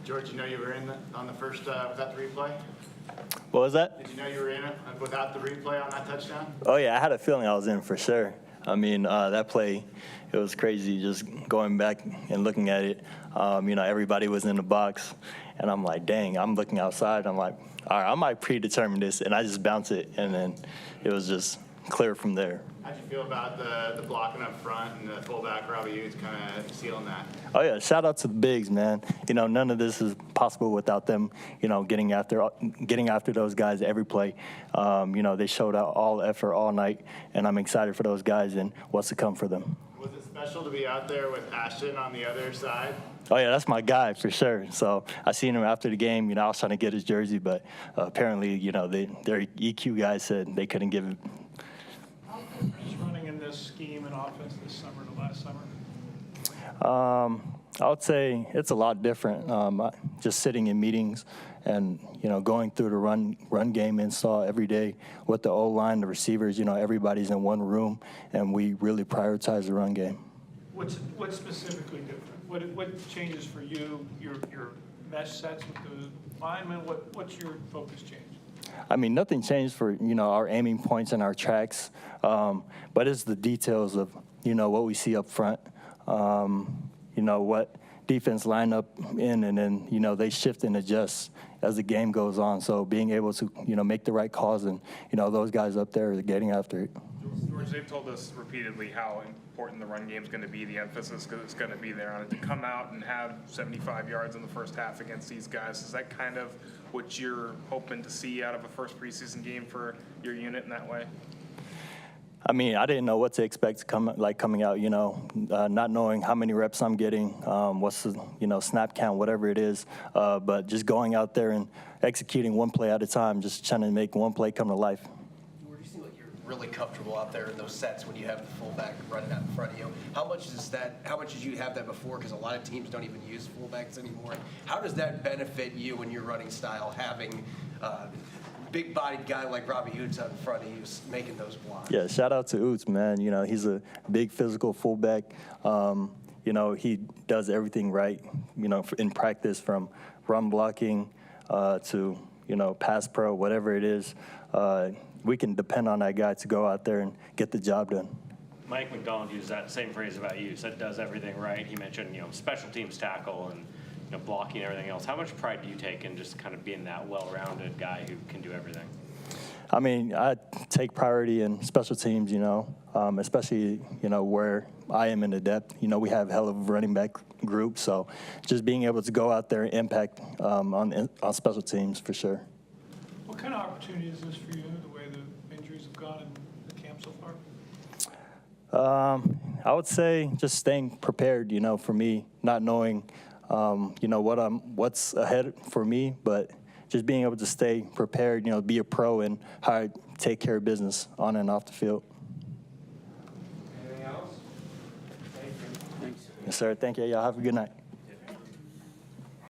George, you know you were in on the first without the replay? What was that? Did you know you were in it without the replay on that touchdown? Oh, yeah, I had a feeling I was in for sure. I mean, that play, it was crazy just going back and looking at it. Everybody was in the box, and I'm like, dang, I'm looking outside. I'm like, all right, I might predetermine this, and I just bounce it, and then it was just clear from there. How'd you feel about the blocking up front and the fullback Robbie Ouzts kind of sealing that? Oh, yeah, shout out to the bigs, man. None of this is possible without them, getting after those guys every play. They showed out all effort all night, and I'm excited for those guys and what's to come for them. Was it special to be out there with Ashton on the other side? Oh, yeah, that's my guy for sure. So I seen him after the game. I was trying to get his jersey, but apparently, their EQ guys said they couldn't give it. Is running in this scheme and offense this summer to last summer? I would say it's a lot different. Just sitting in meetings and, going through the run game install every day with the O-line, the receivers, everybody's in one room, and we really prioritize the run game. What's specifically different? What changes for you, your mesh sets with the linemen? What's your focus change? I mean, nothing changed for, our aiming points and our tracks, but it's the details of, what we see up front, what defense line up in, and then, they shift and adjust as the game goes on. So being able to, make the right calls and, those guys up there are getting after it. George, they've told us repeatedly how important the run game is going to be, the emphasis is going to be there on it. To come out and have 75 yards in the first half against these guys, is that kind of what you're hoping to see out of a first preseason game for your unit in that way? I mean, I didn't know what to expect coming out, not knowing how many reps I'm getting, what's the, snap count, whatever it is, but just going out there and executing one play at a time, just trying to make one play come to life. Where do you seem like you're really comfortable out there in those sets when you have the fullback running out in front of you? How much did you have that before? Because a lot of teams don't even use fullbacks anymore. How does that benefit you in your running style, having big-bodied guy like Robbie Ouzts out in front of you making those blocks? Yeah, shout out to Ouzts, man. He's a big physical fullback. He does everything right, in practice, from run blocking to, pass pro, whatever it is. We can depend on that guy to go out there and get the job done. Mike McDonald used that same phrase about you. Said does everything right. He mentioned, special teams tackle and blocking and everything else. How much pride do you take in just kind of being that well-rounded guy who can do everything? I mean, I take priority in special teams, especially, where I am in the depth. We have a hell of a running back group, so just being able to go out there and impact on special teams for sure. What kind of opportunity is this for you, the way the injuries have gone in the camp so far? I would say just staying prepared, for me, not knowing, what's ahead for me, but just being able to stay prepared, be a pro and how I take care of business on and off the field. Anything else? Thank you. Yes, sir. Thank you. Y'all have a good night.